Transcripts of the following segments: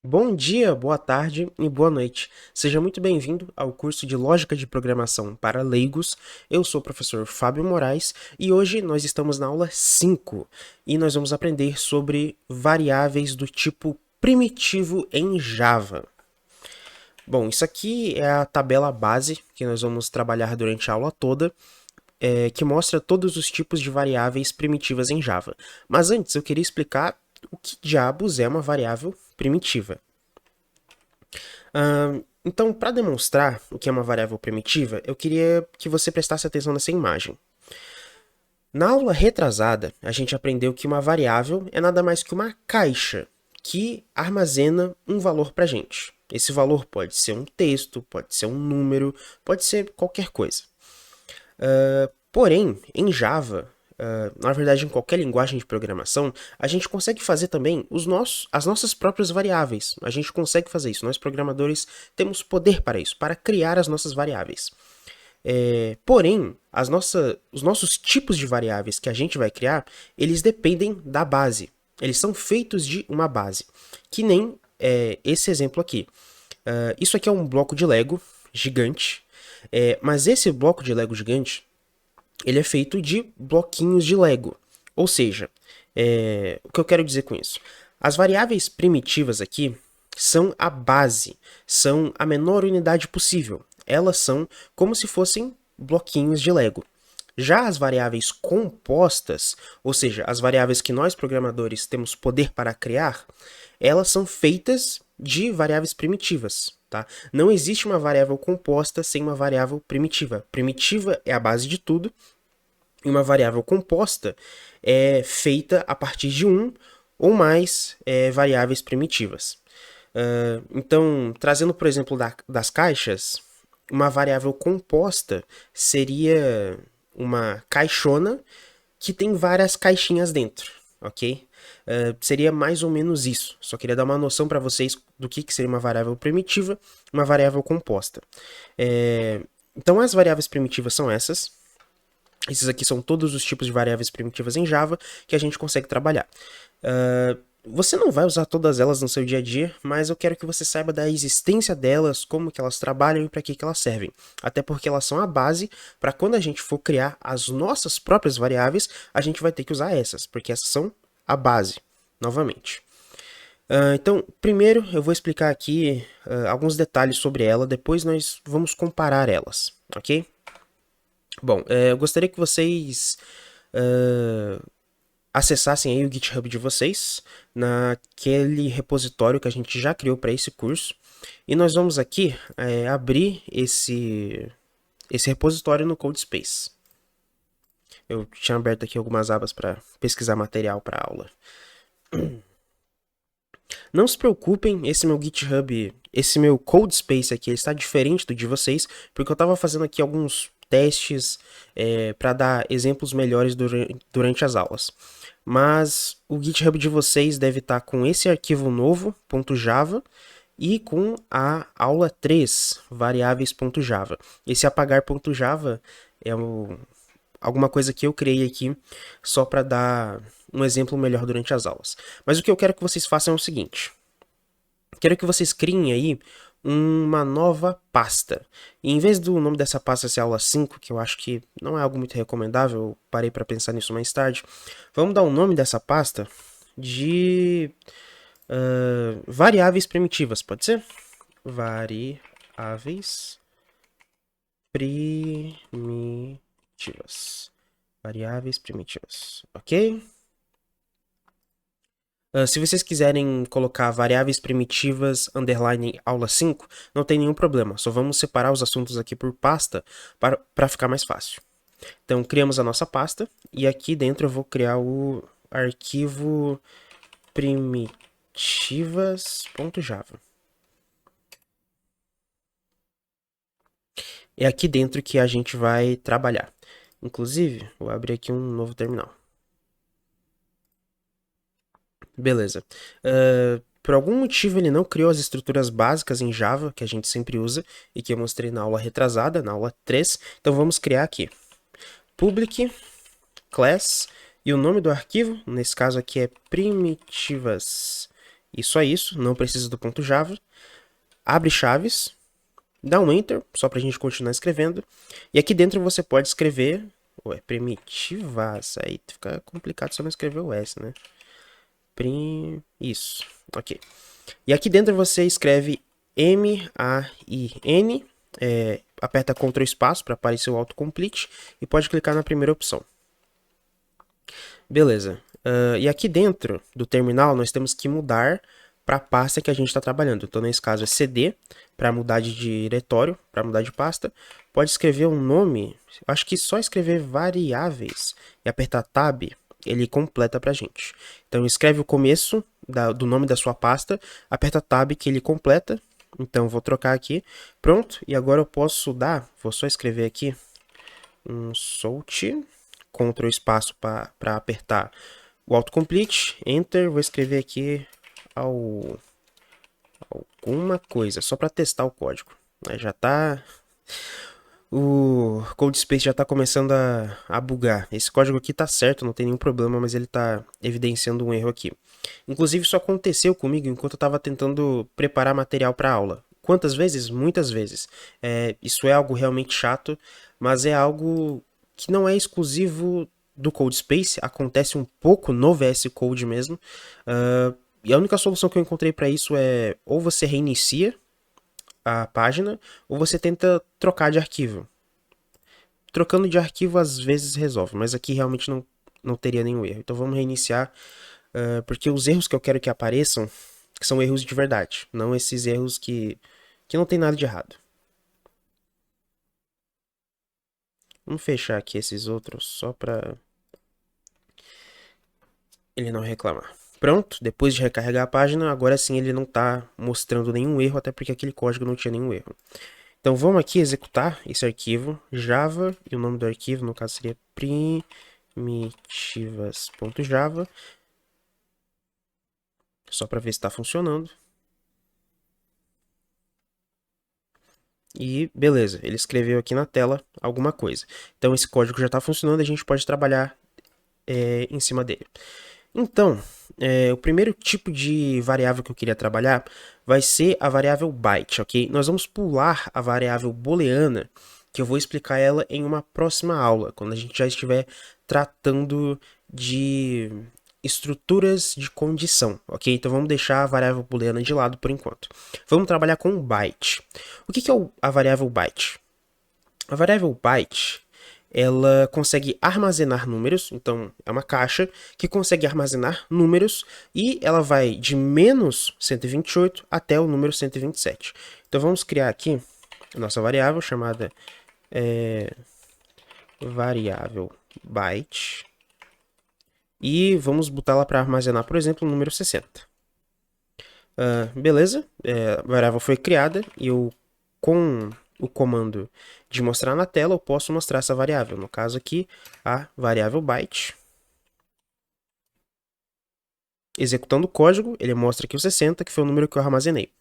Bom dia, boa tarde e boa noite. Seja muito bem-vindo ao curso de Lógica de Programação para Leigos. Eu sou o professor Fábio Moraes e hoje nós estamos na aula 5 e nós vamos aprender sobre variáveis do tipo primitivo em Java. Bom, isso aqui é a tabela base que nós vamos trabalhar durante a aula toda, que mostra todos os tipos de variáveis primitivas em Java. Mas antes eu queria explicar o que diabos é uma variável primitiva. Então, para demonstrar o que é uma variável primitiva, eu queria que você prestasse atenção nessa imagem. Na aula retrasada, a gente aprendeu que uma variável é nada mais que uma caixa que armazena um valor para a gente. Esse valor pode ser um texto, pode ser um número, pode ser qualquer coisa. Porém, em Java, na verdade em qualquer linguagem de programação, a gente consegue fazer também as nossas próprias variáveis. A gente consegue fazer isso. Nós programadores temos poder para isso, para criar as nossas variáveis. Porém, os nossos tipos de variáveis que a gente vai criar, eles dependem da base. Eles são feitos de uma base. Que nem esse exemplo aqui. Isso aqui é um bloco de Lego gigante. Mas esse bloco de Lego gigante, ele é feito de bloquinhos de Lego. Ou seja, o que eu quero dizer com isso? As variáveis primitivas aqui são a base, são a menor unidade possível. Elas são como se fossem bloquinhos de Lego. Já as variáveis compostas, ou seja, as variáveis que nós programadores temos poder para criar, elas são feitas de variáveis primitivas. Tá? Não existe uma variável composta sem uma variável primitiva. Primitiva é a base de tudo, e uma variável composta é feita a partir de um ou mais variáveis primitivas. Então, trazendo por exemplo das caixas, uma variável composta seria uma caixona que tem várias caixinhas dentro, ok? Seria mais ou menos isso. Só queria dar uma noção para vocês do que seria uma variável primitiva, uma variável composta. Então, as variáveis primitivas são essas. Esses aqui são todos os tipos de variáveis primitivas em Java que a gente consegue trabalhar. Você não vai usar todas elas no seu dia a dia, mas eu quero que você saiba da existência delas, como que elas trabalham e para que elas servem. Até porque elas são a base para quando a gente for criar as nossas próprias variáveis, a gente vai ter que usar essas, porque essas são a base, novamente. Então, primeiro eu vou explicar aqui alguns detalhes sobre ela, depois nós vamos comparar elas, ok? Bom, eu gostaria que vocês acessassem aí o GitHub de vocês, naquele repositório que a gente já criou para esse curso. E nós vamos aqui abrir esse repositório no CodeSpace. Eu tinha aberto aqui algumas abas para pesquisar material para aula. Não se preocupem, esse meu GitHub, esse meu CodeSpace aqui, ele está diferente do de vocês, porque eu estava fazendo aqui alguns testes para dar exemplos melhores durante as aulas. Mas o GitHub de vocês deve estar com esse arquivo novo, .java, e com a aula 3, variáveis.java. Esse apagar.java é alguma coisa que eu criei aqui só para dar um exemplo melhor durante as aulas. Mas o que eu quero que vocês façam é o seguinte. Quero que vocês criem aí uma nova pasta. E em vez do nome dessa pasta ser aula 5, que eu acho que não é algo muito recomendável, eu parei para pensar nisso mais tarde, vamos dar o nome dessa pasta de variáveis primitivas, pode ser? Variáveis primitivas. Variáveis primitivas, ok? Se vocês quiserem colocar variáveis primitivas underline aula 5, não tem nenhum problema. Só vamos separar os assuntos aqui por pasta para ficar mais fácil. Então, criamos a nossa pasta e aqui dentro eu vou criar o arquivo primitivas.java. É aqui dentro que a gente vai trabalhar. Inclusive, vou abrir aqui um novo terminal. Beleza. Por algum motivo ele não criou as estruturas básicas em Java, que a gente sempre usa, e que eu mostrei na aula retrasada, na aula 3. Então vamos criar aqui. Public class, e o nome do arquivo, nesse caso aqui é primitivas e só isso, não precisa do ponto .java. Abre chaves, dá um Enter, só pra gente continuar escrevendo. E aqui dentro você pode escrever... Ué, primitivas, aí fica complicado só não escrever o S, né? Isso, ok. E aqui dentro você escreve MAIN, aperta Ctrl espaço para aparecer o autocomplete e pode clicar na primeira opção. Beleza. E aqui dentro do terminal nós temos que mudar para a pasta que a gente está trabalhando. Então nesse caso é CD para mudar de diretório, para mudar de pasta. Pode escrever um nome, acho que só escrever variáveis e apertar Tab, ele completa para a gente. Então escreve o começo do nome da sua pasta, aperta Tab que ele completa. Então vou trocar aqui, pronto. E agora eu posso vou só escrever aqui um Salt, Ctrl espaço para apertar o autocomplete, Enter, vou escrever aqui alguma coisa, só para testar o código. Aí já tá... O CodeSpace já está começando a bugar. Esse código aqui tá certo, não tem nenhum problema, mas ele está evidenciando um erro aqui. Inclusive, isso aconteceu comigo enquanto eu estava tentando preparar material para aula. Quantas vezes? Muitas vezes. Isso é algo realmente chato, mas é algo que não é exclusivo do CodeSpace, acontece um pouco no VS Code mesmo. E a única solução que eu encontrei para isso é ou você reinicia a página, ou você tenta trocar de arquivo. Trocando de arquivo às vezes resolve, mas aqui realmente não teria nenhum erro. Então vamos reiniciar, porque os erros que eu quero que apareçam são erros de verdade, não esses erros que não tem nada de errado. Vamos fechar aqui esses outros só para ele não reclamar. Pronto, depois de recarregar a página, agora sim ele não está mostrando nenhum erro, até porque aquele código não tinha nenhum erro. Então vamos aqui executar esse arquivo Java, e o nome do arquivo no caso seria primitivas.java, só para ver se está funcionando. E beleza, ele escreveu aqui na tela alguma coisa. Então esse código já está funcionando, a gente pode trabalhar em cima dele. Então, o primeiro tipo de variável que eu queria trabalhar vai ser a variável byte, ok? Nós vamos pular a variável booleana, que eu vou explicar ela em uma próxima aula, quando a gente já estiver tratando de estruturas de condição, ok? Então vamos deixar a variável booleana de lado por enquanto. Vamos trabalhar com byte. O que é a variável byte? A variável byte, ela consegue armazenar números, então é uma caixa que consegue armazenar números e ela vai de menos 128 até o número 127. Então vamos criar aqui a nossa variável chamada variável byte e vamos botar ela para armazenar, por exemplo, o número 60. Beleza, a variável foi criada e eu, com o comando de mostrar na tela, eu posso mostrar essa variável. No caso aqui, a variável byte. Executando o código, ele mostra aqui o 60, que foi o número que eu armazenei.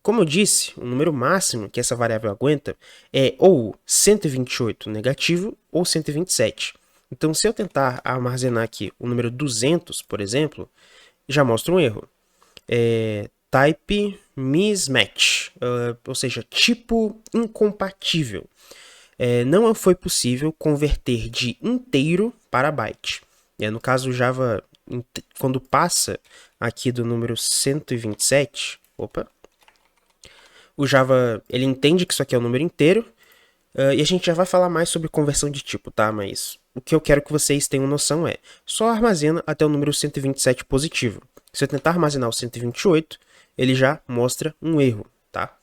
Como eu disse, o número máximo que essa variável aguenta é ou 128 negativo ou 127. Então, se eu tentar armazenar aqui o número 200, por exemplo, já mostra um erro. Type mismatch, ou seja, tipo incompatível. Não foi possível converter de inteiro para byte. No caso, o Java, quando passa aqui do número 127, o Java ele entende que isso aqui é um número inteiro, e a gente já vai falar mais sobre conversão de tipo, tá? Mas o que eu quero que vocês tenham noção é, só armazena até o número 127 positivo. Se eu tentar armazenar o 128, ele já mostra um erro, tá?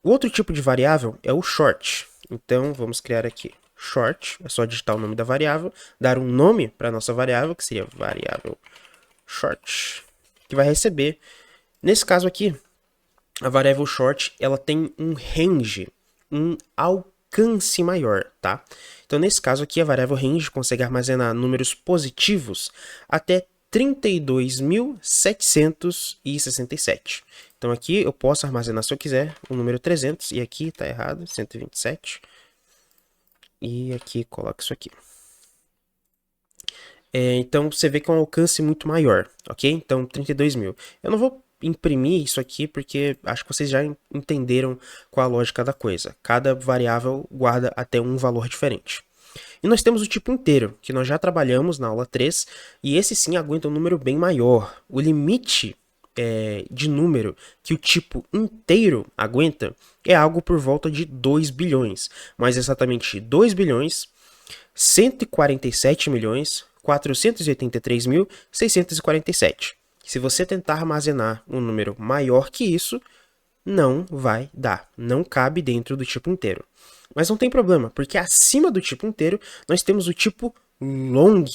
O outro tipo de variável é o short. Então, vamos criar aqui short, é só digitar o nome da variável, dar um nome para a nossa variável, que seria variável short, que vai receber. Nesse caso aqui, a variável short, ela tem um range, um alcance maior, tá? Então, nesse caso aqui, a variável range consegue armazenar números positivos até 32.767. Então aqui eu posso armazenar, se eu quiser, o número 300, e aqui está errado, 127. E aqui coloco isso aqui. Então você vê que é um alcance muito maior, ok? Então 32 mil. Eu não vou imprimir isso aqui porque acho que vocês já entenderam qual a lógica da coisa. Cada variável guarda até um valor diferente. E nós temos o tipo inteiro, que nós já trabalhamos na aula 3, e esse sim aguenta um número bem maior. O limite de número que o tipo inteiro aguenta é algo por volta de 2 bilhões, mais exatamente 2 bilhões 147 milhões 483.647. Se você tentar armazenar um número maior que isso, não vai dar, não cabe dentro do tipo inteiro. Mas não tem problema, porque acima do tipo inteiro nós temos o tipo long.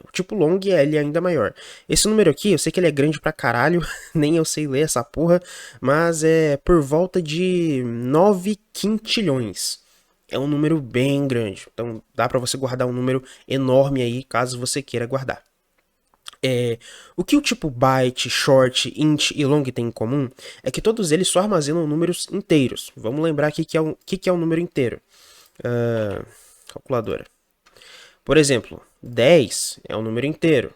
O tipo long ele é ainda maior. Esse número aqui, eu sei que ele é grande pra caralho, nem eu sei ler essa porra, mas é por volta de 9 quintilhões. É um número bem grande, então dá pra você guardar um número enorme aí, caso você queira guardar. O que o tipo byte, short, int e long tem em comum é que todos eles só armazenam números inteiros. Vamos lembrar aqui que é um número inteiro. Calculadora. Por exemplo, 10 é um número inteiro.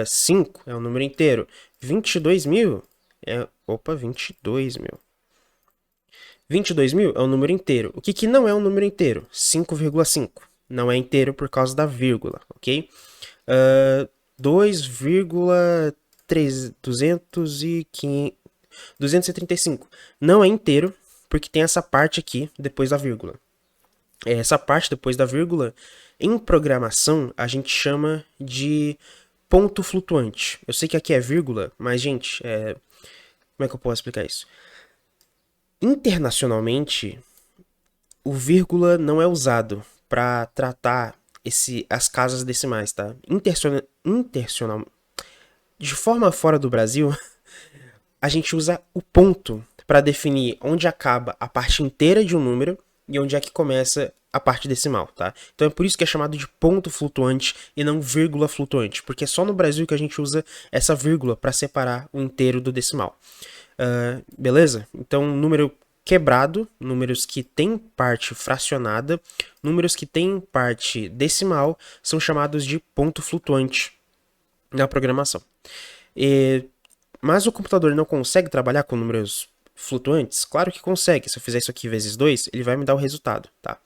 5 é um número inteiro. 22 mil é... Opa, 22 mil. 22 mil é um número inteiro. O que não é um número inteiro? 5,5. Não é inteiro por causa da vírgula, ok? 235 não é inteiro, porque tem essa parte aqui depois da vírgula. Essa parte depois da vírgula, em programação, a gente chama de ponto flutuante. Eu sei que aqui é vírgula, mas, gente, como é que eu posso explicar isso? Internacionalmente, o vírgula não é usado para tratar as casas decimais, tá? De forma fora do Brasil, a gente usa o ponto para definir onde acaba a parte inteira de um número e onde é que começa a parte decimal, tá? Então é por isso que é chamado de ponto flutuante e não vírgula flutuante, porque é só no Brasil que a gente usa essa vírgula para separar o inteiro do decimal. Beleza? Então, número quebrado, números que têm parte fracionada, números que têm parte decimal, são chamados de ponto flutuante na programação. Mas o computador não consegue trabalhar com números flutuantes? Claro que consegue. Se eu fizer isso aqui vezes 2, ele vai me dar o resultado, tá?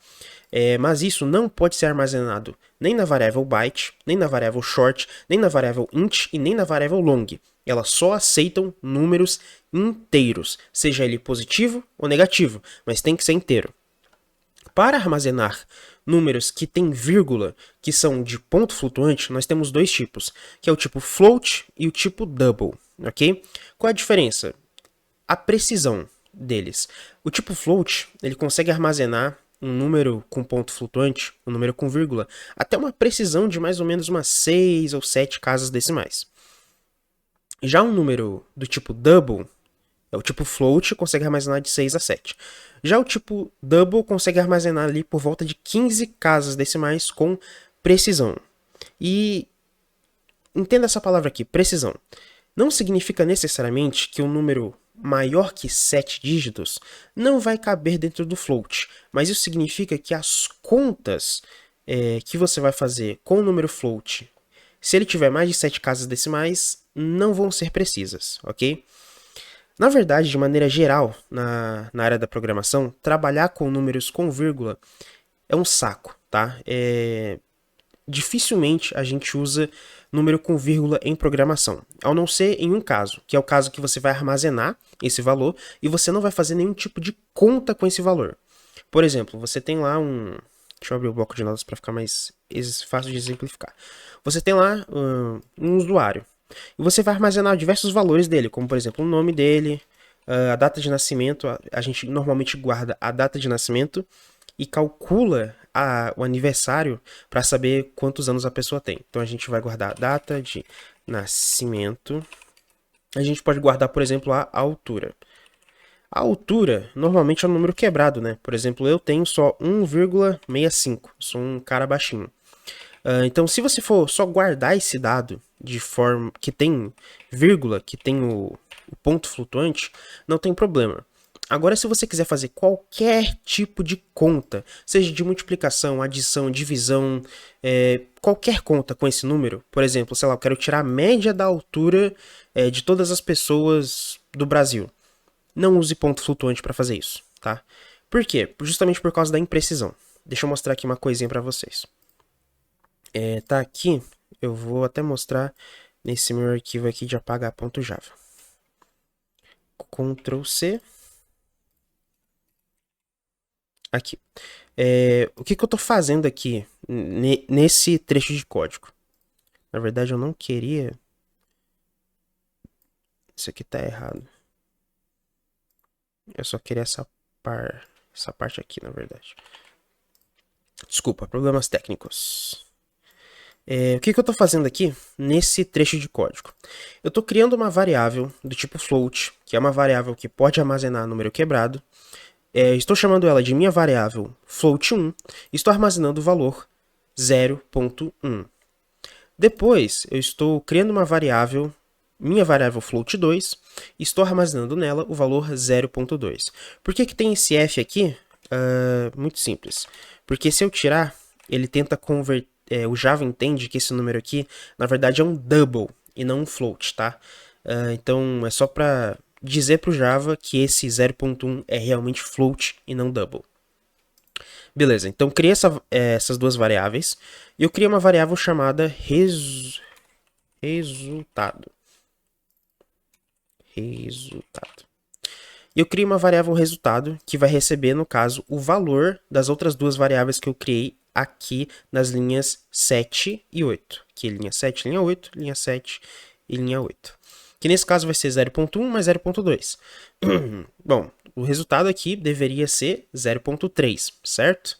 Mas isso não pode ser armazenado nem na variável byte, nem na variável short, nem na variável int e nem na variável long. Elas só aceitam números inteiros, seja ele positivo ou negativo, mas tem que ser inteiro. Para armazenar números que têm vírgula, que são de ponto flutuante, nós temos dois tipos, que é o tipo float e o tipo double, ok? Qual é a diferença? A precisão deles. O tipo float, ele consegue armazenar um número com ponto flutuante, um número com vírgula, até uma precisão de mais ou menos umas 6 ou 7 casas decimais. Já um número do tipo double, o tipo float, consegue armazenar de 6 a 7. Já o tipo double consegue armazenar ali por volta de 15 casas decimais com precisão. E entenda essa palavra aqui, precisão. Não significa necessariamente que um número maior que 7 dígitos não vai caber dentro do float, mas isso significa que as contas que você vai fazer com o número float, se ele tiver mais de 7 casas decimais, não vão ser precisas, ok? Na verdade, de maneira geral, na área da programação, trabalhar com números com vírgula é um saco, tá? Dificilmente a gente usa número com vírgula em programação, ao não ser em um caso, que é o caso que você vai armazenar esse valor e você não vai fazer nenhum tipo de conta com esse valor. Por exemplo, você tem lá um... Deixa eu abrir o bloco de notas para ficar mais fácil de exemplificar. Você tem lá um usuário e você vai armazenar diversos valores dele, como por exemplo o nome dele, a data de nascimento. A gente normalmente guarda a data de nascimento e calcula o aniversário para saber quantos anos a pessoa tem. Então a gente vai guardar a data de nascimento. A gente pode guardar, por exemplo, a altura. A altura normalmente é um número quebrado, né? Por exemplo, eu tenho só 1,65. Sou um cara baixinho. Então, se você for só guardar esse dado de forma que tem vírgula, que tem o ponto flutuante, não tem problema. Agora, se você quiser fazer qualquer tipo de conta, seja de multiplicação, adição, divisão, qualquer conta com esse número, por exemplo, sei lá, eu quero tirar a média da altura de todas as pessoas do Brasil. Não use ponto flutuante para fazer isso, tá? Por quê? Justamente por causa da imprecisão. Deixa eu mostrar aqui uma coisinha para vocês. Tá aqui, eu vou até mostrar nesse meu arquivo aqui de apagar.java. Ctrl C. Aqui. O que eu estou fazendo aqui nesse trecho de código? Na verdade, eu não queria. Isso aqui tá errado. Eu só queria essa parte aqui, na verdade. Desculpa, problemas técnicos. O que eu estou fazendo aqui nesse trecho de código? Eu estou criando uma variável do tipo float, que é uma variável que pode armazenar número quebrado. Estou chamando ela de minha variável float1 e estou armazenando o valor 0.1. Depois, eu estou criando uma variável, minha variável float2, e estou armazenando nela o valor 0.2. Por que tem esse f aqui? Muito simples. Porque se eu tirar, ele tenta converter. O Java entende que esse número aqui, na verdade, é um double e não um float, tá? Então, é só para dizer para o Java que esse 0.1 é realmente float e não double. Beleza, então criei essas duas variáveis. E eu criei uma variável chamada resultado. E eu criei uma variável resultado que vai receber, no caso, o valor das outras duas variáveis que eu criei aqui nas linhas 7 e 8. Aqui linha 7, linha 8, linha 7 e linha 8. Que nesse caso vai ser 0.1 mais 0.2. Bom, o resultado aqui deveria ser 0.3, certo?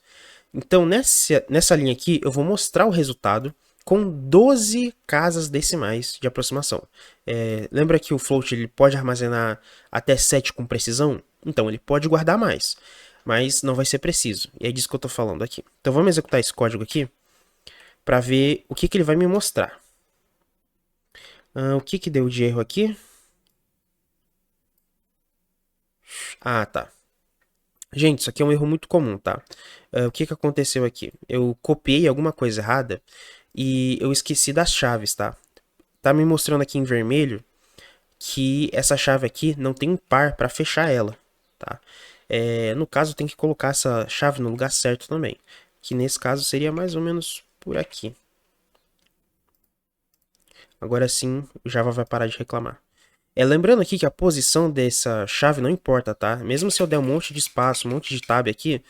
Então, nessa linha aqui, eu vou mostrar o resultado com 12 casas decimais de aproximação. Lembra que o float ele pode armazenar até 7 com precisão? Então, ele pode guardar mais, mas não vai ser preciso. E é disso que eu estou falando aqui. Então, vamos executar esse código aqui para ver o que ele vai me mostrar. O que deu de erro aqui? Ah, tá. Gente, isso aqui é um erro muito comum, tá? O que aconteceu aqui? Eu copiei alguma coisa errada e eu esqueci das chaves, tá? Tá me mostrando aqui em vermelho que essa chave aqui não tem um par para fechar ela, tá? No caso, tem que colocar essa chave no lugar certo também, que nesse caso seria mais ou menos por aqui. Agora sim, o Java vai parar de reclamar. Lembrando aqui que a posição dessa chave não importa, tá? Mesmo se eu der um monte de espaço, um monte de tab aqui,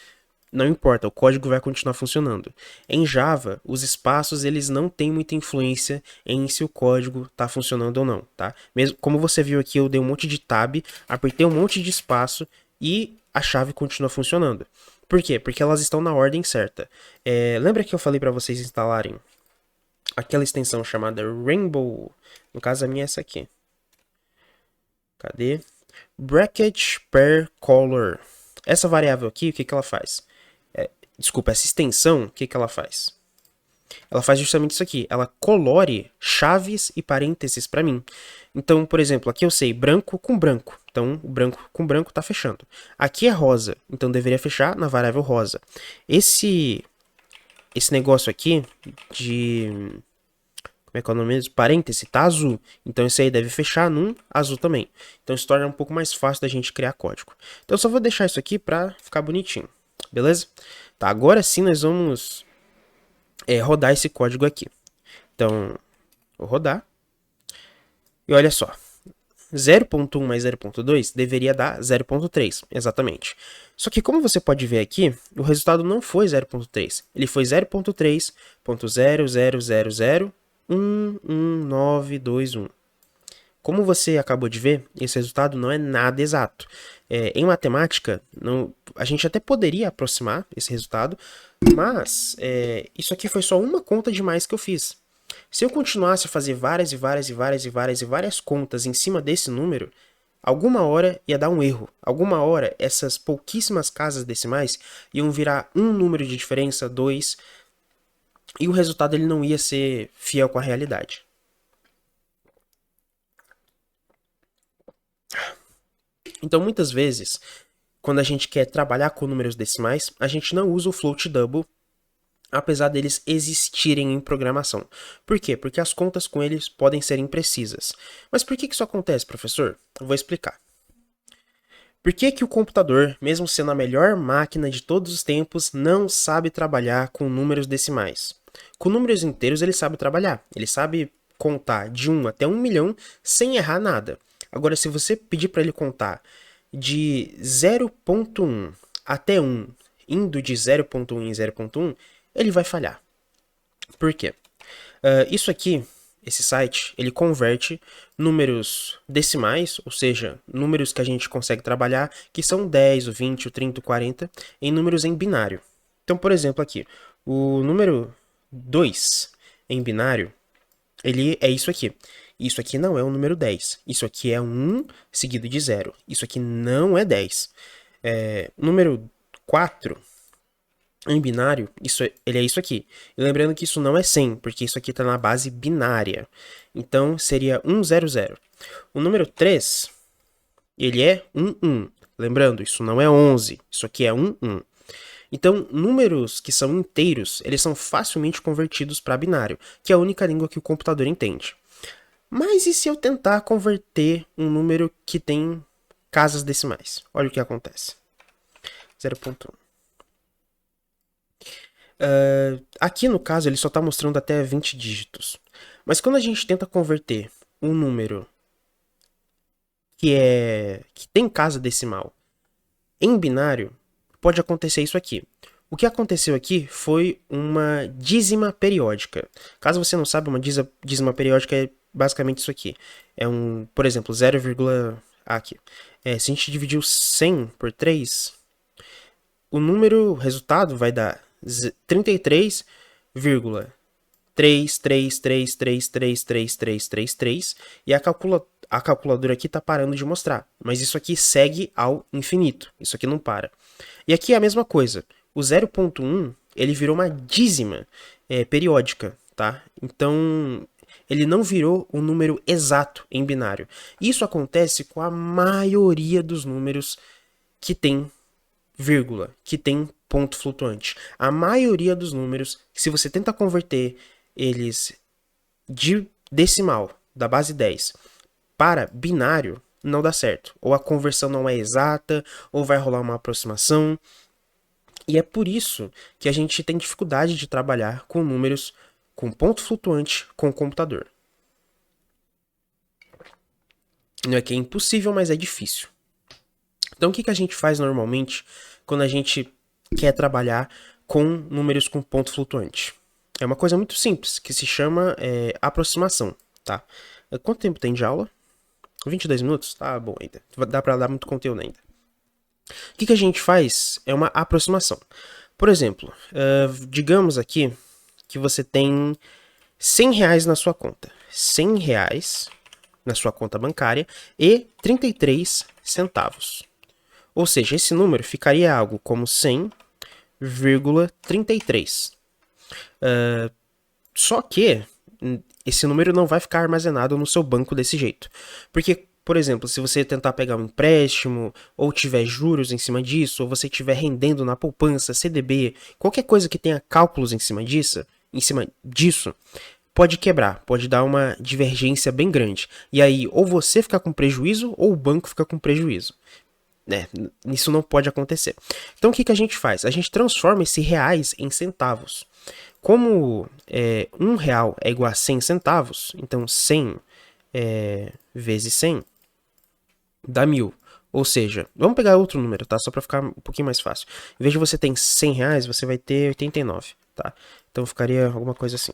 não importa, o código vai continuar funcionando. Em Java, os espaços eles não têm muita influência em se o código está funcionando ou não, tá? Mesmo como você viu aqui, eu dei um monte de tab, apertei um monte de espaço e a chave continua funcionando. Por quê? Porque elas estão na ordem certa. Lembra que eu falei para vocês instalarem aquela extensão chamada Rainbow? No caso, a minha é essa aqui. Cadê? Bracket per color. Essa variável aqui, o que ela faz? Desculpa, essa extensão, o que ela faz? Ela faz justamente isso aqui. Ela colore chaves e parênteses para mim. Então, por exemplo, aqui eu sei branco com branco. Então, o branco com branco está fechando. Aqui é rosa, então deveria fechar na variável rosa. Esse negócio aqui de... Como é que é o nome mesmo? Parêntese, tá azul. Então esse aí deve fechar num azul também. Então isso torna um pouco mais fácil da gente criar código. Então eu só vou deixar isso aqui para ficar bonitinho. Beleza? Tá, agora sim nós vamos rodar esse código aqui. Então, vou rodar. E olha só. 0.1 mais 0.2 deveria dar 0.3, exatamente. Só que como você pode ver aqui, o resultado não foi 0.3. Ele foi 0.3.000111921. Como você acabou de ver, esse resultado não é nada exato. Em matemática, a gente até poderia aproximar esse resultado, mas isso aqui foi só uma conta demais que eu fiz. Se eu continuasse a fazer várias contas em cima desse número, alguma hora ia dar um erro. Alguma hora essas pouquíssimas casas decimais iam virar um número de diferença, 2, e o resultado ele não ia ser fiel com a realidade. Então, muitas vezes, quando a gente quer trabalhar com números decimais, a gente não usa o float double, apesar deles existirem em programação. Por quê? Porque as contas com eles podem ser imprecisas. Mas por que isso acontece, professor? Eu vou explicar. Por que o computador, mesmo sendo a melhor máquina de todos os tempos, não sabe trabalhar com números decimais? Com números inteiros ele sabe trabalhar, ele sabe contar de 1 até 1 milhão sem errar nada. Agora, se você pedir para ele contar de 0.1 até 1, indo de 0.1 em 0.1, ele vai falhar. Por quê? Isso aqui, esse site, ele converte números decimais, ou seja, números que a gente consegue trabalhar, que são 10, o 20, o 30, o 40, em números em binário. Então, por exemplo, aqui, o número 2 em binário, ele é isso aqui. Isso aqui não é o número 10. Isso aqui é 1 seguido de 0. Isso aqui não é 10. Número 4 em binário, ele é isso aqui. E lembrando que isso não é 100, porque isso aqui está na base binária. Então, seria 100. O número 3, ele é 11. Lembrando, isso não é 11. Isso aqui é 11. Então, números que são inteiros, eles são facilmente convertidos para binário, que é a única língua que o computador entende. Mas e se eu tentar converter um número que tem casas decimais? Olha o que acontece. 0.1. Aqui no caso ele só está mostrando até 20 dígitos. Mas quando a gente tenta converter um número que tem casa decimal em binário, pode acontecer isso aqui. O que aconteceu aqui foi uma dízima periódica. Caso você não saiba, uma dízima periódica é basicamente isso aqui. É por exemplo, 0, aqui. Se a gente dividir o 100 por 3, o resultado vai dar 33,333333333 e a calculadora aqui está parando de mostrar, mas isso aqui segue ao infinito, isso aqui não para. E aqui é a mesma coisa, o 0.1 ele virou uma dízima periódica, tá? Então ele não virou um número exato em binário. Isso acontece com a maioria dos números que tem vírgula, que tem ponto flutuante. A maioria dos números, se você tenta converter eles de decimal, da base 10, para binário, não dá certo. Ou a conversão não é exata, ou vai rolar uma aproximação. E é por isso que a gente tem dificuldade de trabalhar com números com ponto flutuante com o computador. Não é que é impossível, mas é difícil. Então o que a gente faz normalmente quando a gente quer trabalhar com números com ponto flutuante? É uma coisa muito simples, que se chama aproximação, tá? Quanto tempo tem de aula? 22 minutos? Tá bom ainda. Dá pra dar muito conteúdo ainda. O que a gente faz é uma aproximação. Por exemplo, digamos aqui que você tem 100 reais na sua conta. 100 reais na sua conta bancária e 33 centavos. Ou seja, esse número ficaria algo como 100,33. Só que esse número não vai ficar armazenado no seu banco desse jeito. Porque, por exemplo, se você tentar pegar um empréstimo, ou tiver juros em cima disso, ou você estiver rendendo na poupança, CDB, qualquer coisa que tenha cálculos em cima disso, pode quebrar, pode dar uma divergência bem grande. E aí, ou você fica com prejuízo, ou o banco fica com prejuízo. Isso não pode acontecer. Então o que a gente faz? A gente transforma esse reais em centavos. Como um real é igual a 100 centavos, então 100 vezes 100 dá 1000. Ou seja, vamos pegar outro número, tá? Só para ficar um pouquinho mais fácil. Em vez de você ter 100 reais, você vai ter 89, tá? Então ficaria alguma coisa assim.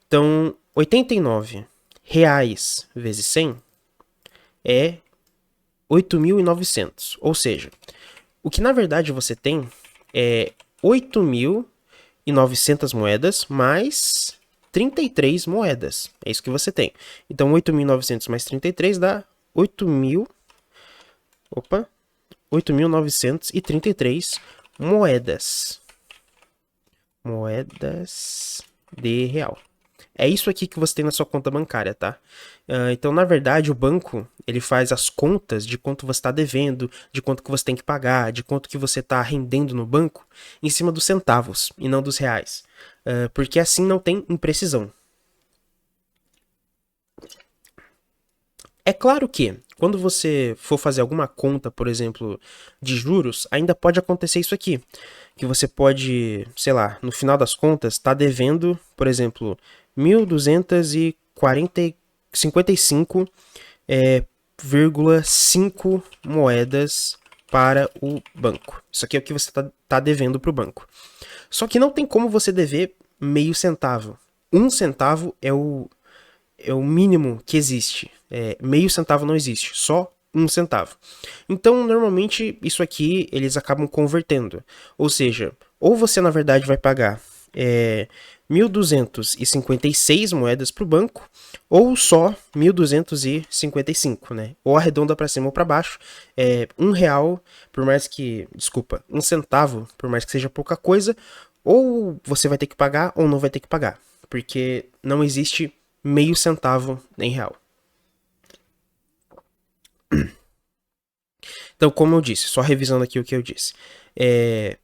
Então, 89 reais vezes 100 é 8.900. Ou seja, o que na verdade você tem é 8.900 moedas mais 33 moedas. É isso que você tem. Então, 8.900 mais 33 dá 8.933 moedas. Moedas de real. É isso aqui que você tem na sua conta bancária, tá? Então, na verdade, o banco, ele faz as contas de quanto você está devendo, de quanto que você tem que pagar, de quanto que você está rendendo no banco, em cima dos centavos e não dos reais. Porque assim não tem imprecisão. É claro que, quando você for fazer alguma conta, por exemplo, de juros, ainda pode acontecer isso aqui. Que você pode, sei lá, no final das contas, estar devendo, por exemplo, 1.255 0,5 moedas para o banco. Isso aqui é o que você está devendo para o banco. Só que não tem como você dever meio centavo. Um centavo é o mínimo que existe. Meio centavo não existe, só um centavo. Então, normalmente, isso aqui eles acabam convertendo. Ou seja, ou você na verdade vai pagar 1.256 moedas para o banco, ou só 1.255, né? Ou arredonda para cima ou para baixo. R$ 1, por mais que, desculpa, um centavo, por mais que seja pouca coisa, ou você vai ter que pagar ou não vai ter que pagar, porque não existe meio centavo em real. Então, como eu disse, só revisando aqui o que eu disse.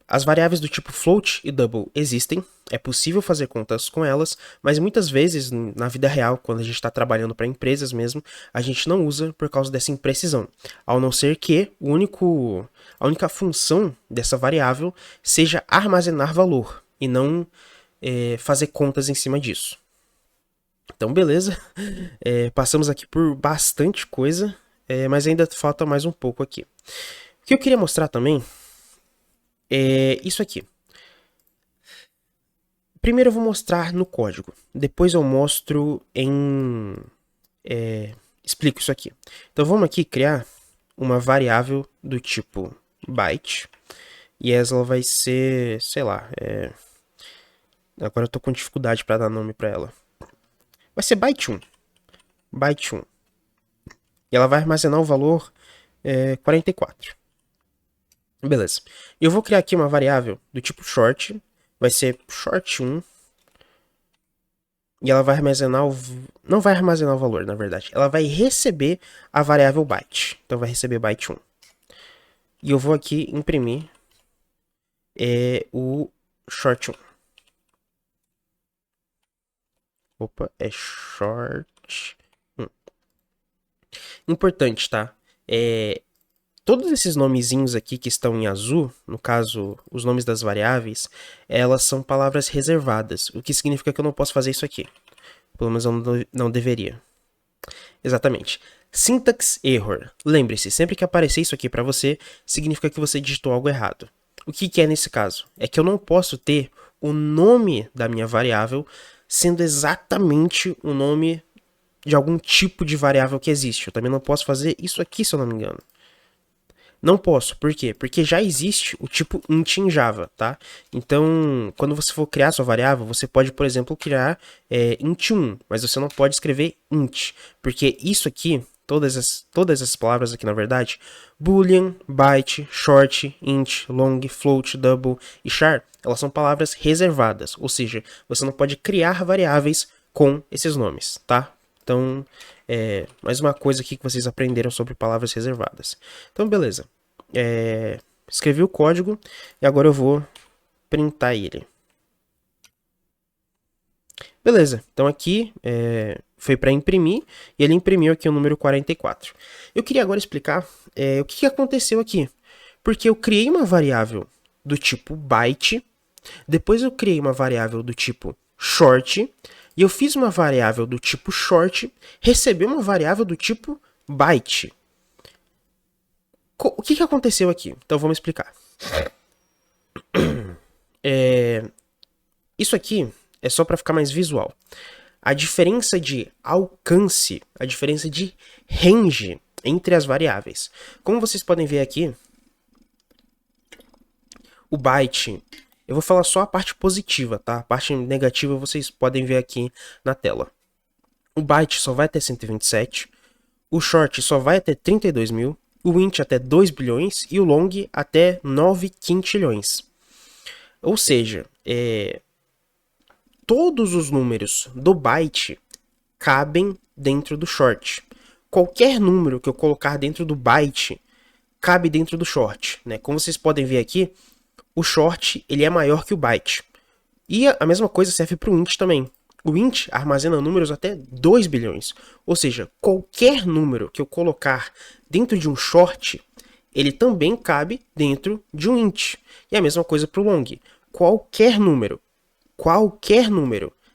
As variáveis do tipo float e double existem, é possível fazer contas com elas, mas muitas vezes, na vida real, quando a gente está trabalhando para empresas mesmo, a gente não usa por causa dessa imprecisão. Ao não ser que a única função dessa variável seja armazenar valor, e não fazer contas em cima disso. Então, beleza. Passamos aqui por bastante coisa, mas ainda falta mais um pouco aqui. O que eu queria mostrar também é isso aqui. Primeiro eu vou mostrar no código, depois eu mostro em... explico isso aqui. Então vamos aqui criar uma variável do tipo byte, e ela vai ser, sei lá, agora eu tô com dificuldade para dar nome para ela. Vai ser byte1. Byte1. E ela vai armazenar o valor 44. Beleza. Eu vou criar aqui uma variável do tipo short. Vai ser short1. E ela vai armazenar o... Não vai armazenar o valor, na verdade. Ela vai receber a variável byte. Então vai receber byte1. E eu vou aqui imprimir o short1. Opa, é short1. Importante, tá? Todos esses nomezinhos aqui que estão em azul, no caso, os nomes das variáveis, elas são palavras reservadas, o que significa que eu não posso fazer isso aqui. Pelo menos eu não deveria. Exatamente. Syntax error. Lembre-se, sempre que aparecer isso aqui para você, significa que você digitou algo errado. O que é nesse caso? É que eu não posso ter o nome da minha variável sendo exatamente o nome de algum tipo de variável que existe. Eu também não posso fazer isso aqui, se eu não me engano. Não posso, por quê? Porque já existe o tipo int em Java, tá? Então, quando você for criar sua variável, você pode, por exemplo, criar int1, mas você não pode escrever int, porque isso aqui, todas essas palavras aqui, na verdade, boolean, byte, short, int, long, float, double e char, elas são palavras reservadas, ou seja, você não pode criar variáveis com esses nomes, tá? Então, mais uma coisa aqui que vocês aprenderam sobre palavras reservadas. Então, beleza. Escrevi o código e agora eu vou printar ele. Beleza, então aqui foi para imprimir e ele imprimiu aqui o número 44. Eu queria agora explicar o que aconteceu aqui. Porque eu criei uma variável do tipo byte, depois eu criei uma variável do tipo short, e eu fiz uma variável do tipo short, recebi uma variável do tipo byte. O que aconteceu aqui? Então vamos explicar. Isso aqui é só para ficar mais visual. A diferença de alcance, a diferença de range entre as variáveis. Como vocês podem ver aqui, o byte, eu vou falar só a parte positiva, tá? A parte negativa vocês podem ver aqui na tela. O byte só vai até 127, o short só vai até 32 mil, o int até 2 bilhões e o long até 9 quintilhões. Ou seja, todos os números do byte cabem dentro do short. Qualquer número que eu colocar dentro do byte cabe dentro do short, né? Como vocês podem ver aqui, o short ele é maior que o byte. E a mesma coisa serve para o int também. O int armazena números até 2 bilhões. Ou seja, qualquer número que eu colocar dentro de um short, ele também cabe dentro de um int. E a mesma coisa para o long. Qualquer número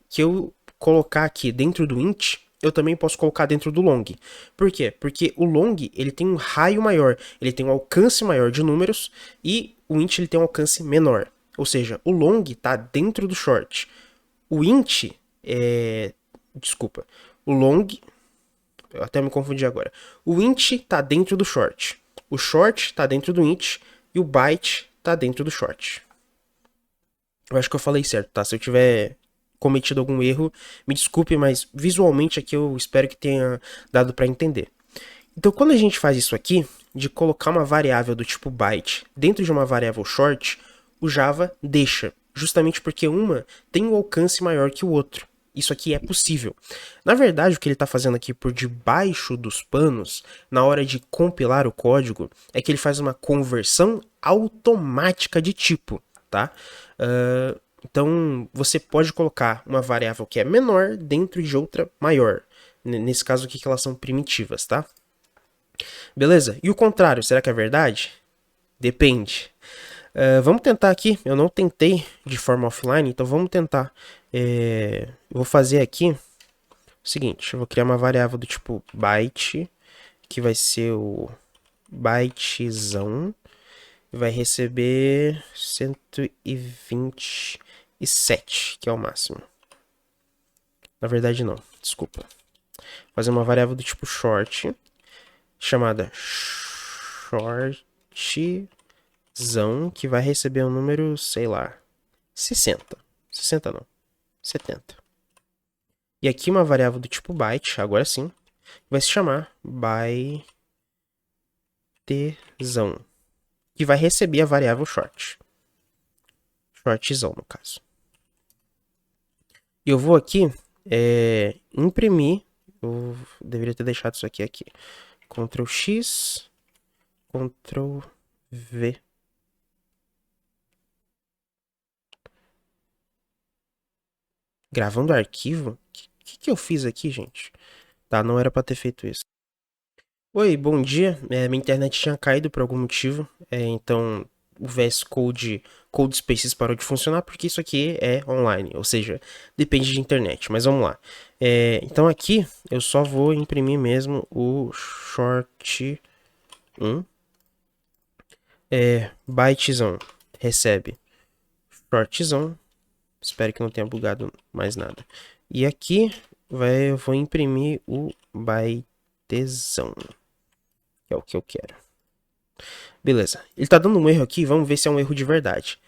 que eu colocar aqui dentro do int, eu também posso colocar dentro do long. Por quê? Porque o long ele tem um raio maior, ele tem um alcance maior de números e o int ele tem um alcance menor. Ou seja, o long está dentro do short. O int Desculpa. O long... Eu até me confundi agora. O int está dentro do short. O short está dentro do int e o byte está dentro do short. Eu acho que eu falei certo, tá? Se eu tiver cometido algum erro, me desculpe, mas visualmente aqui eu espero que tenha dado para entender. Então, quando a gente faz isso aqui, de colocar uma variável do tipo byte dentro de uma variável short, o Java deixa, justamente porque uma tem um alcance maior que o outro. Isso aqui é possível. Na verdade, o que ele está fazendo aqui por debaixo dos panos, na hora de compilar o código, é que ele faz uma conversão automática de tipo, tá? Então, você pode colocar uma variável que é menor dentro de outra maior. Nesse caso aqui, que elas são primitivas, tá? Beleza? E o contrário, será que é verdade? Depende. Vamos tentar aqui. Eu não tentei de forma offline, então vamos tentar. Eu vou fazer aqui o seguinte. Eu vou criar uma variável do tipo byte, que vai ser o bytezão. Vai receber 127, que é o máximo. Na verdade, não. Desculpa. Vou fazer uma variável do tipo short, chamada shortzão, que vai receber um número, sei lá, 60. 60 não, 70. E aqui uma variável do tipo byte, agora sim, vai se chamar bytezão, que vai receber a variável short. Shortzão, no caso. E eu vou aqui imprimir, eu deveria ter deixado isso aqui. Ctrl X, Ctrl V. Gravando arquivo? O que eu fiz aqui, gente? Tá, não era pra ter feito isso. Oi, bom dia. Minha internet tinha caído por algum motivo. Então o VS Code Codespaces parou de funcionar porque isso aqui é online. Ou seja, depende de internet. Mas vamos lá. Então aqui eu só vou imprimir mesmo o short 1. Bytezão recebe shortzão. Espero que não tenha bugado mais nada. E aqui eu vou imprimir o bytezão, que é o que eu quero. Beleza. Ele tá dando um erro aqui, vamos ver se é um erro de verdade.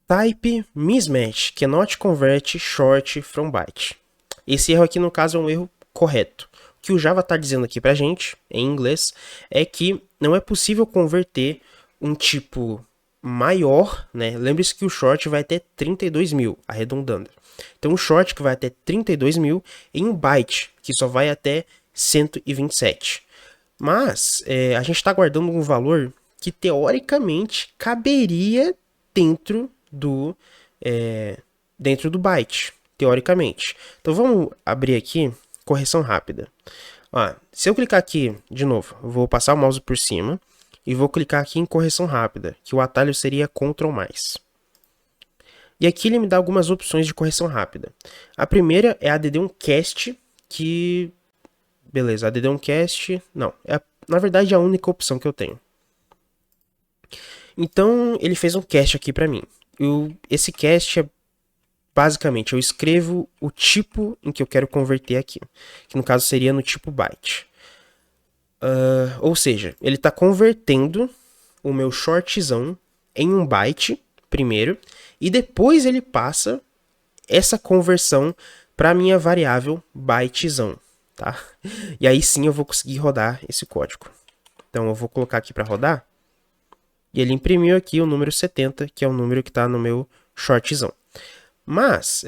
Type mismatch cannot convert short from byte. Esse erro aqui, no caso, é um erro correto. O que o Java está dizendo aqui pra gente, em inglês, é que não é possível converter um tipo maior, né? Lembre-se que o short vai até 32.000, arredondando. Então, o short que vai até 32.000 em um byte, que só vai até 127. Mas a gente está guardando um valor que, teoricamente, caberia dentro do byte, teoricamente. Então, vamos abrir aqui, correção rápida. Se eu clicar aqui, de novo, eu vou passar o mouse por cima e vou clicar aqui em correção rápida, que o atalho seria Ctrl+. E aqui ele me dá algumas opções de correção rápida. A primeira é a add1cast, que... Beleza, add1cast... Não, na verdade a única opção que eu tenho. Então, ele fez um cast aqui pra mim. Esse cast é... Basicamente, eu escrevo o tipo em que eu quero converter aqui. Que no caso seria no tipo byte. Ou seja, ele está convertendo o meu shortzão em um byte primeiro, e depois ele passa essa conversão para minha variável bytezão, tá? E aí sim eu vou conseguir rodar esse código. Então eu vou colocar aqui para rodar, e ele imprimiu aqui o número 70, que é o número que está no meu shortzão. Mas,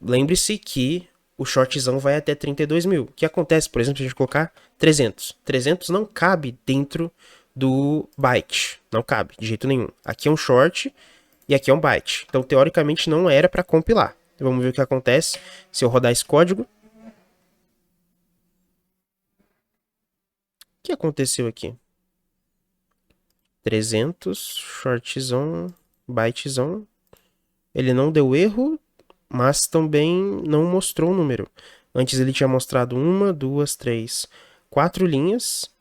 lembre-se que o shortzão vai até 32 mil. O que acontece, por exemplo, se a gente colocar 300. 300 não cabe dentro do byte. Não cabe, de jeito nenhum. Aqui é um short e aqui é um byte. Então, teoricamente, não era para compilar. Vamos ver o que acontece se eu rodar esse código. O que aconteceu aqui? 300, shortzão, bytezão. Ele não deu erro, mas também não mostrou o número. Antes ele tinha mostrado 1, 2, 3, 4 linhas.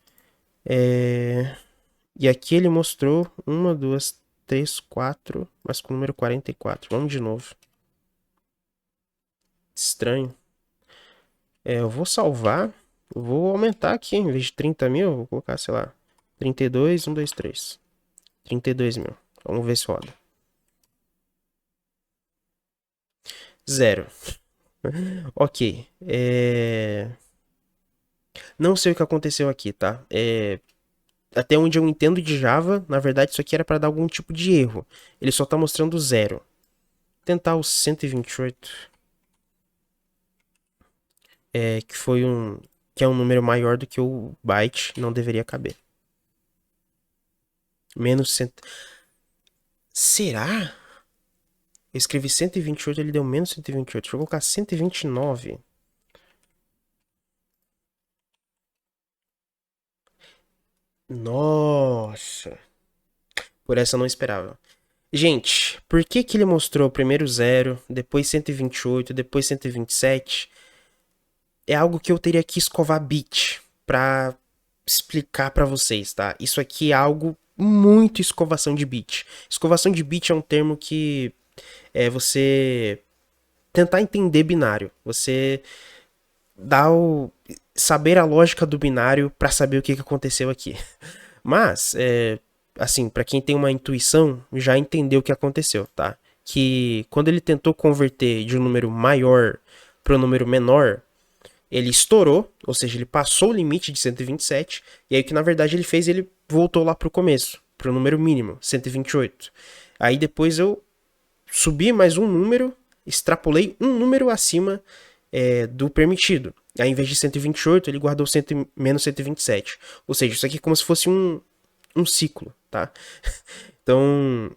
E aqui ele mostrou 1, 2, 3, 4, mas com o número 44. Vamos de novo. Estranho. Eu vou salvar. Eu vou aumentar aqui. Em vez de 30 mil, eu vou colocar, sei lá, 32, 1, 2, 3. 32 mil. Vamos ver se roda. 0. Ok. Não sei o que aconteceu aqui, tá? Até onde eu entendo de Java, na verdade isso aqui era para dar algum tipo de erro. Ele só tá mostrando 0. Tentar o 128. Que foi que é um número maior do que o byte, não deveria caber. Menos 100. Será? Eu escrevi 128, ele deu menos 128. Deixa eu colocar 129. Nossa. Por essa eu não esperava. Gente, por que que ele mostrou primeiro 0, depois 128, depois 127? É algo que eu teria que escovar bit pra explicar pra vocês, tá? Isso aqui é algo muito escovação de bit. Escovação de bit é um termo que é você tentar entender binário. Você dá o saber a lógica do binário pra saber o que aconteceu aqui. Mas, assim, pra quem tem uma intuição, já entendeu o que aconteceu, tá? Que quando ele tentou converter de um número maior para um número menor, ele estourou, ou seja, ele passou o limite de 127, e aí o que na verdade ele fez, ele voltou lá pro começo, pro número mínimo, 128. Aí depois eu subi mais um número, extrapolei um número acima do permitido. Aí, em vez de 128, ele guardou menos 127. Ou seja, isso aqui é como se fosse um ciclo, tá? Então,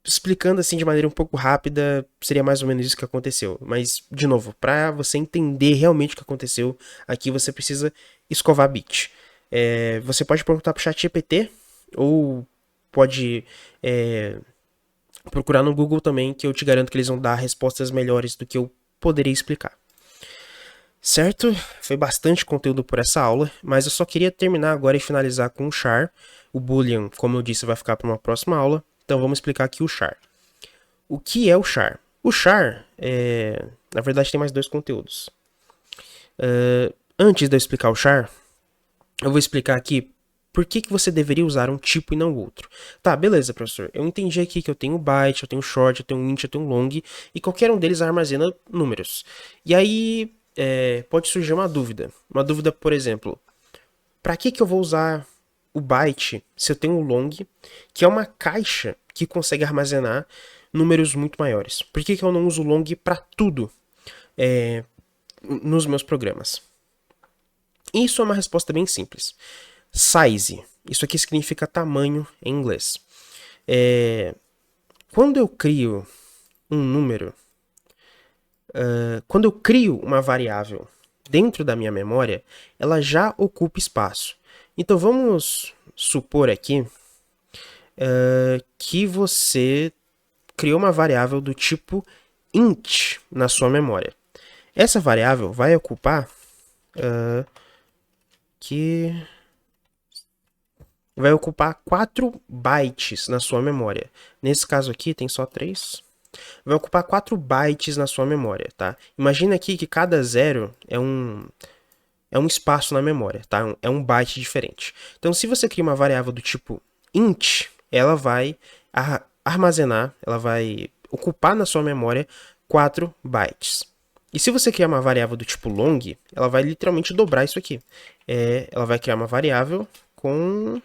explicando assim de maneira um pouco rápida, seria mais ou menos isso que aconteceu. Mas, de novo, para você entender realmente o que aconteceu, aqui você precisa escovar bit. Você pode perguntar pro chat GPT, ou pode procurar no Google também, que eu te garanto que eles vão dar respostas melhores do que eu poderia explicar. Certo? Foi bastante conteúdo por essa aula, mas eu só queria terminar agora e finalizar com o char. O boolean, como eu disse, vai ficar para uma próxima aula. Então vamos explicar aqui o char. O que é o char? O char, na verdade, tem mais dois conteúdos. Antes de eu explicar o char, eu vou explicar aqui por que você deveria usar um tipo e não outro. Tá, beleza, professor. Eu entendi aqui que eu tenho byte, eu tenho short, eu tenho int, eu tenho long, e qualquer um deles armazena números. E aí pode surgir uma dúvida. Uma dúvida, por exemplo, para que eu vou usar o byte se eu tenho o long, que é uma caixa que consegue armazenar números muito maiores? Por que eu não uso o long para tudo nos meus programas? Isso é uma resposta bem simples. Size. Isso aqui significa tamanho em inglês. Quando eu crio um número, quando eu crio uma variável dentro da minha memória, ela já ocupa espaço. Então vamos supor aqui que você criou uma variável do tipo int na sua memória. Essa variável vai ocupar vai ocupar 4 bytes na sua memória. Nesse caso aqui tem só 3. Vai ocupar 4 bytes na sua memória, tá? Imagina aqui que cada zero é um espaço na memória, tá? É um byte diferente. Então, se você cria uma variável do tipo int, ela vai armazenar, ela vai ocupar na sua memória 4 bytes. E se você criar uma variável do tipo long, ela vai literalmente dobrar isso aqui. Ela vai criar uma variável com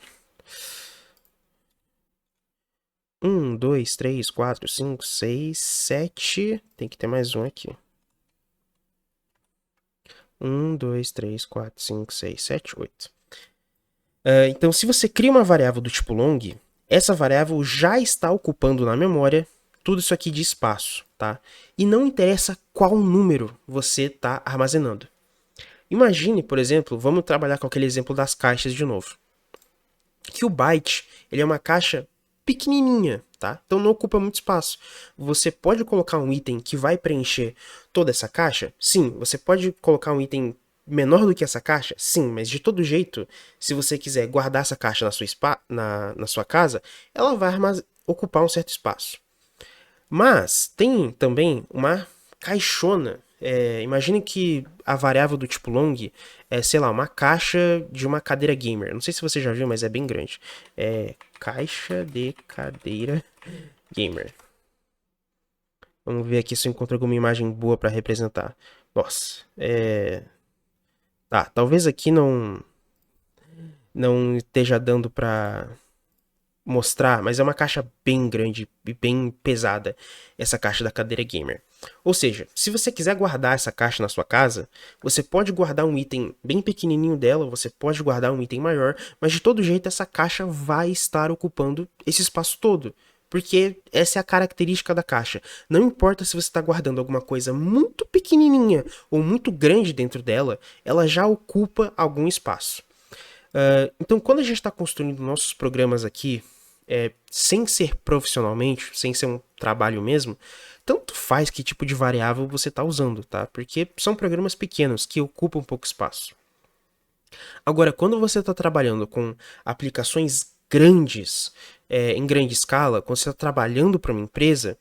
Um, dois, três, quatro, cinco, seis, sete. Tem que ter mais um aqui. Um, dois, três, quatro, cinco, seis, sete, oito. Então, se você cria uma variável do tipo long, essa variável já está ocupando na memória tudo isso aqui de espaço, tá? E não interessa qual número você está armazenando. Imagine, por exemplo, vamos trabalhar com aquele exemplo das caixas de novo. Que o byte, ele é uma caixa pequenininha, tá? Então não ocupa muito espaço. Você pode colocar um item que vai preencher toda essa caixa? Sim. Você pode colocar um item menor do que essa caixa? Sim, mas de todo jeito, se você quiser guardar essa caixa na sua casa, ela vai ocupar um certo espaço. Mas tem também uma caixona. Imagine que a variável do tipo long é, sei lá, uma caixa de uma cadeira gamer. Não sei se você já viu, mas é bem grande. É caixa de cadeira gamer. Vamos ver aqui se eu encontro alguma imagem boa para representar. Nossa, tá, talvez aqui não esteja dando para mostrar, mas é uma caixa bem grande e bem pesada, essa caixa da cadeira gamer. Ou seja, se você quiser guardar essa caixa na sua casa, você pode guardar um item bem pequenininho dela, você pode guardar um item maior, mas de todo jeito essa caixa vai estar ocupando esse espaço todo. Porque essa é a característica da caixa. Não importa se você está guardando alguma coisa muito pequenininha ou muito grande dentro dela, ela já ocupa algum espaço. Então, quando a gente está construindo nossos programas aqui, sem ser profissionalmente, sem ser um trabalho mesmo, tanto faz que tipo de variável você está usando, tá? Porque são programas pequenos que ocupam pouco espaço. Agora, quando você está trabalhando com aplicações grandes, em grande escala, quando você está trabalhando para uma empresa,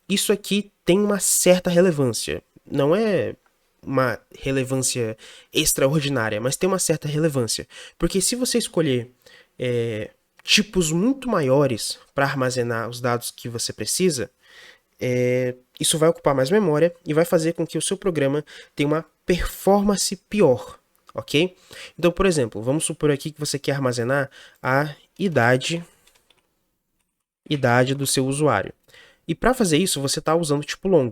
isso aqui tem uma certa relevância. Não é uma relevância extraordinária, mas tem uma certa relevância. Porque se você escolher tipos muito maiores para armazenar os dados que você precisa, isso vai ocupar mais memória e vai fazer com que o seu programa tenha uma performance pior, ok? Então, por exemplo, vamos supor aqui que você quer armazenar a idade do seu usuário. E para fazer isso, você está usando o tipo long.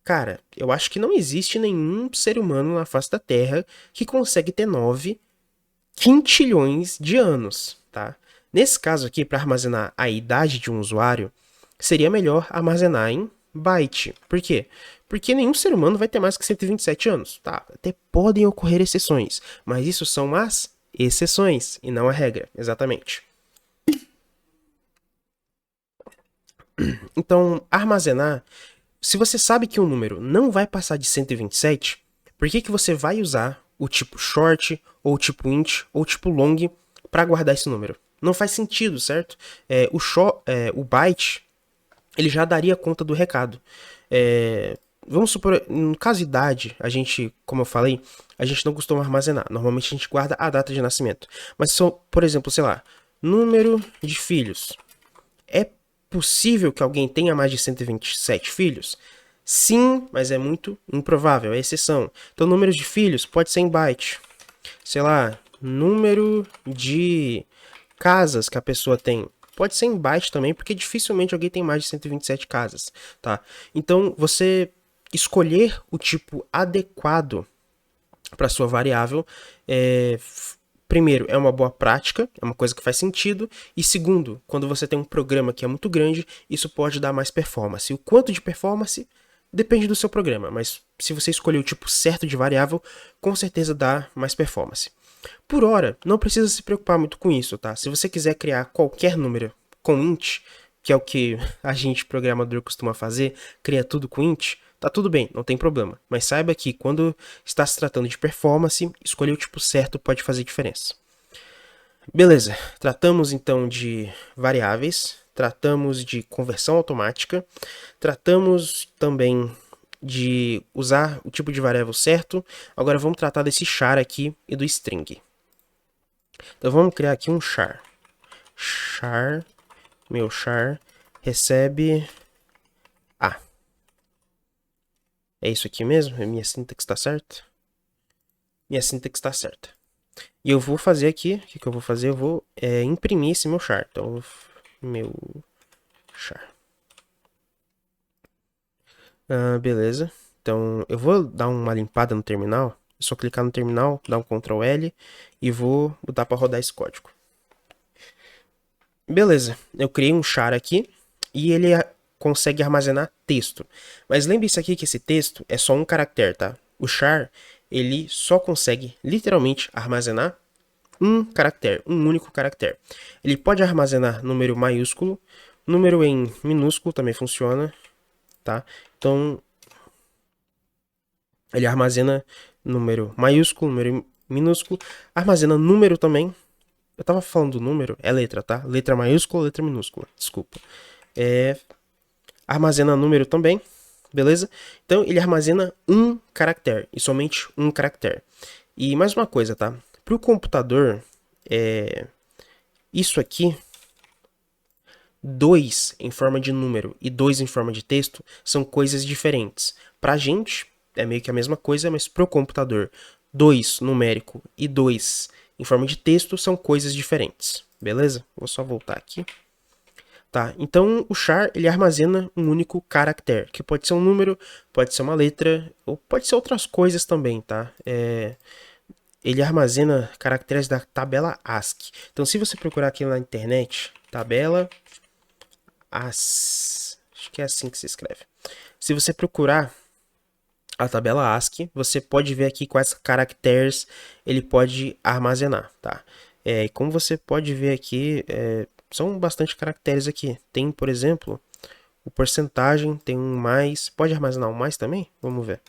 Cara, eu acho que não existe nenhum ser humano na face da Terra que consegue ter 9 quintilhões de anos, tá? Nesse caso aqui, para armazenar a idade de um usuário, seria melhor armazenar em byte. Por quê? Porque nenhum ser humano vai ter mais que 127 anos, tá? Até podem ocorrer exceções, mas isso são as exceções e não a regra, exatamente. Então, armazenar, se você sabe que um número não vai passar de 127, por que você vai usar o tipo short, ou o tipo int, ou o tipo long para guardar esse número? Não faz sentido, certo? O byte, ele já daria conta do recado. Vamos supor, no caso de idade, a gente, como eu falei, a gente não costuma armazenar. Normalmente a gente guarda a data de nascimento. Mas, por exemplo, sei lá, número de filhos. É possível que alguém tenha mais de 127 filhos? Sim, mas é muito improvável, é exceção. Então, número de filhos pode ser em byte. Sei lá, número de casas que a pessoa tem. Pode ser em byte também, porque dificilmente alguém tem mais de 127 casas, tá? Então, você escolher o tipo adequado para sua variável primeiro, é uma boa prática, é uma coisa que faz sentido, e segundo, quando você tem um programa que é muito grande, isso pode dar mais performance. O quanto de performance depende do seu programa, mas se você escolher o tipo certo de variável, com certeza dá mais performance. Por hora, não precisa se preocupar muito com isso, tá? Se você quiser criar qualquer número com int, que é o que a gente programador costuma fazer, cria tudo com int, tá tudo bem, não tem problema. Mas saiba que quando está se tratando de performance, escolher o tipo certo pode fazer diferença. Beleza, tratamos então de variáveis, tratamos de conversão automática, tratamos também de usar o tipo de variável certo. Agora vamos tratar desse char aqui e do string. Então vamos criar aqui um char. Meu char recebe A. É isso aqui mesmo? Minha sintaxe está certa? Minha sintaxe está certa. E eu vou fazer aqui, o que eu vou fazer? Eu vou imprimir esse meu char. Então, meu char. Beleza. Então, eu vou dar uma limpada no terminal. É só clicar no terminal, dar um Ctrl L e vou botar para rodar esse código. Beleza, eu criei um char aqui e ele consegue armazenar texto. Mas lembre-se aqui que esse texto é só um caractere, tá? O char, ele só consegue literalmente armazenar um caractere, um único caractere. Ele pode armazenar número maiúsculo, número em minúsculo também funciona, tá? Então, ele armazena número maiúsculo, número minúsculo, armazena número também. Eu tava falando número, é letra, tá? Letra maiúscula, letra minúscula, desculpa. Armazena número também, beleza? Então, ele armazena um caractere, e somente um caractere. E mais uma coisa, tá? Para o computador, isso aqui, 2 em forma de número e 2 em forma de texto, são coisas diferentes. Pra gente, é meio que a mesma coisa, mas pro computador, 2 numérico e 2 em forma de texto são coisas diferentes, beleza? Vou só voltar aqui. Tá, então o char ele armazena um único caractere, que pode ser um número, pode ser uma letra, ou pode ser outras coisas também, tá? Ele armazena caracteres da tabela ASCII. Então se você procurar aqui na internet, tabela ASCII, acho que é assim que se escreve. Se você procurar a tabela ASCII, você pode ver aqui quais caracteres ele pode armazenar, tá? Como você pode ver aqui, são bastante caracteres aqui. Tem, por exemplo, o porcentagem, tem um mais. Pode armazenar um mais também? Vamos ver.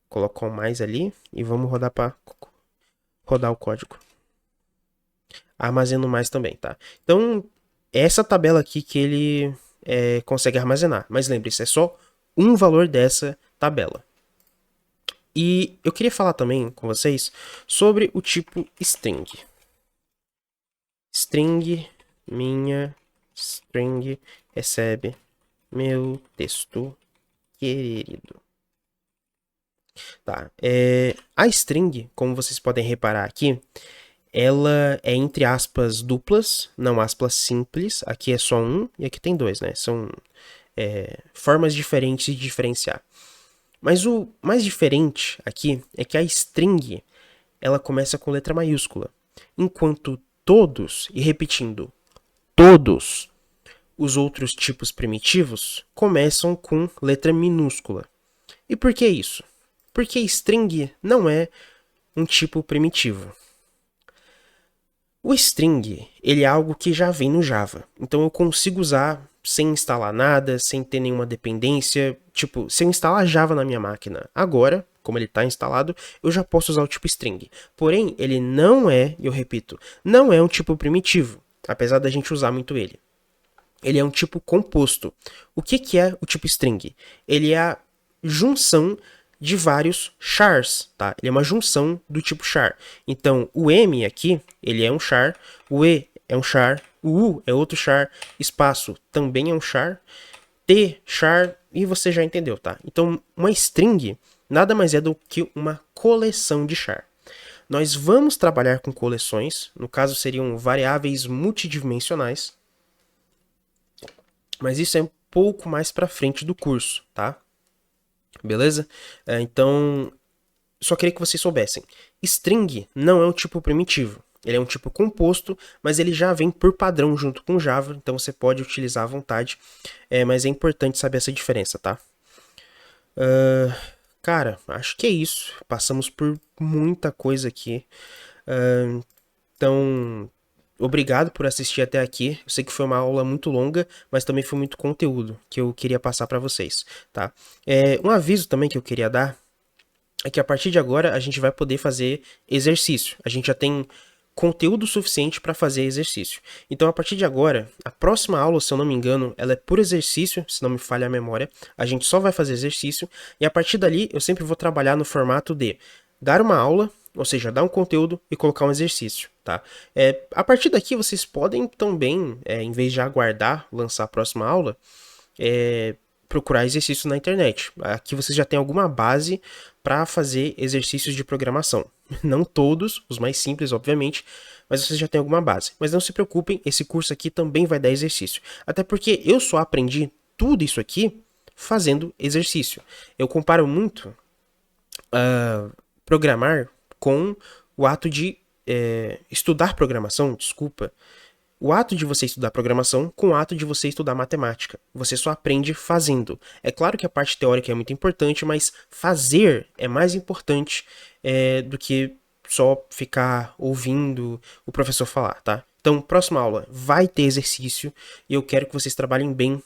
Colocar um mais ali e vamos rodar para rodar o código. Armazeno mais também, tá? Então, essa tabela aqui que ele consegue armazenar. Mas lembre-se, é só um valor dessa tabela. E eu queria falar também com vocês sobre o tipo string. String, minha string recebe meu texto querido. Tá, a string, como vocês podem reparar aqui, ela é entre aspas duplas, não aspas simples. Aqui é só um e aqui tem dois, né? São formas diferentes de diferenciar. Mas o mais diferente aqui é que a string ela começa com letra maiúscula, enquanto todos, e repetindo, todos os outros tipos primitivos começam com letra minúscula. E por que isso? Porque string não é um tipo primitivo. O string, ele é algo que já vem no Java. Então eu consigo usar sem instalar nada, sem ter nenhuma dependência. Tipo, se eu instalar Java na minha máquina agora, como ele está instalado, eu já posso usar o tipo string. Porém, ele não é, eu repito, não é um tipo primitivo, apesar da gente usar muito ele. Ele é um tipo composto. O que é o tipo string? Ele é a junção de vários chars, tá? Ele é uma junção do tipo char. Então, o M aqui, ele é um char, o E é um char, o U é outro char, espaço também é um char, T, char, e você já entendeu, tá? Então, uma string nada mais é do que uma coleção de char. Nós vamos trabalhar com coleções, no caso seriam variáveis multidimensionais, mas isso é um pouco mais para frente do curso, tá? Beleza? Então, só queria que vocês soubessem. String não é um tipo primitivo. Ele é um tipo composto, mas ele já vem por padrão junto com Java, então você pode utilizar à vontade. Mas é importante saber essa diferença, tá? Cara, acho que é isso. Passamos por muita coisa aqui. Então, obrigado por assistir até aqui. Eu sei que foi uma aula muito longa, mas também foi muito conteúdo que eu queria passar para vocês, tá? Um aviso também que eu queria dar é que a partir de agora a gente vai poder fazer exercício. A gente já tem conteúdo suficiente para fazer exercício. Então, a partir de agora, a próxima aula, se eu não me engano, ela é por exercício, se não me falha a memória. A gente só vai fazer exercício e a partir dali eu sempre vou trabalhar no formato de dar uma aula, ou seja, dar um conteúdo e colocar um exercício, tá? A partir daqui vocês podem também, em vez de aguardar lançar a próxima aula, procurar exercícios na internet. Aqui vocês já têm alguma base para fazer exercícios de programação. Não todos, os mais simples, obviamente, mas vocês já têm alguma base. Mas não se preocupem, esse curso aqui também vai dar exercício. Até porque eu só aprendi tudo isso aqui fazendo exercício. Eu comparo muito programar com o ato de estudar programação, desculpa. O ato de você estudar programação com o ato de você estudar matemática. Você só aprende fazendo. É claro que a parte teórica é muito importante, mas fazer é mais importante do que só ficar ouvindo o professor falar, tá? Então, próxima aula vai ter exercício e eu quero que vocês trabalhem bem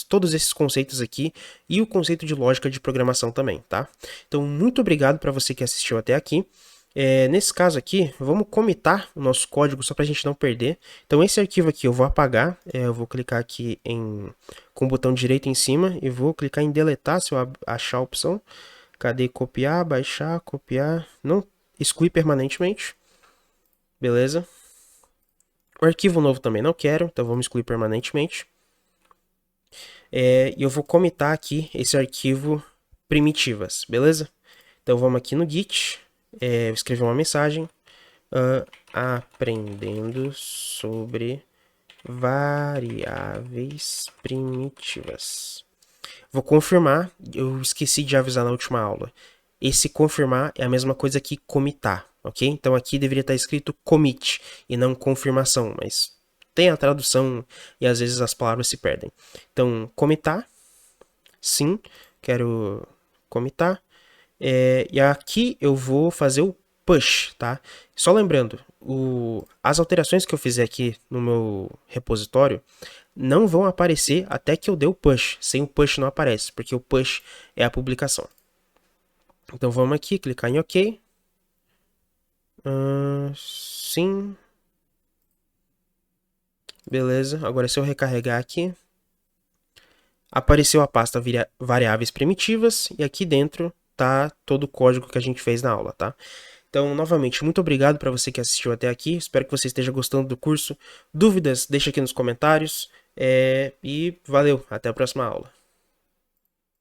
todos esses conceitos aqui e o conceito de lógica de programação também, tá? Então, muito obrigado para você que assistiu até aqui. Nesse caso aqui, vamos comitar o nosso código só para a gente não perder. Então esse arquivo aqui eu vou apagar, eu vou clicar aqui com o botão direito em cima e vou clicar em deletar se eu achar a opção. Cadê copiar, baixar, copiar, não excluir permanentemente. Beleza. O arquivo novo também não quero, então vamos excluir permanentemente. E eu vou comitar aqui esse arquivo primitivas, beleza? Então vamos aqui no Git. Escrever uma mensagem aprendendo sobre variáveis primitivas. Vou confirmar, eu esqueci de avisar na última aula. Esse confirmar é a mesma coisa que comitar, ok? Então aqui deveria estar escrito commit e não confirmação, mas tem a tradução e às vezes as palavras se perdem. Então, comitar, sim, quero comitar. E aqui eu vou fazer o push, tá? Só lembrando, as alterações que eu fizer aqui no meu repositório não vão aparecer até que eu dê o push. Sem o push não aparece, porque o push é a publicação. Então vamos aqui, clicar em OK. Sim. Beleza, agora se eu recarregar aqui, apareceu a pasta variáveis primitivas e aqui dentro tá todo o código que a gente fez na aula, tá? Então, novamente, muito obrigado para você que assistiu até aqui. Espero que você esteja gostando do curso. Dúvidas, deixa aqui nos comentários. E valeu, até a próxima aula.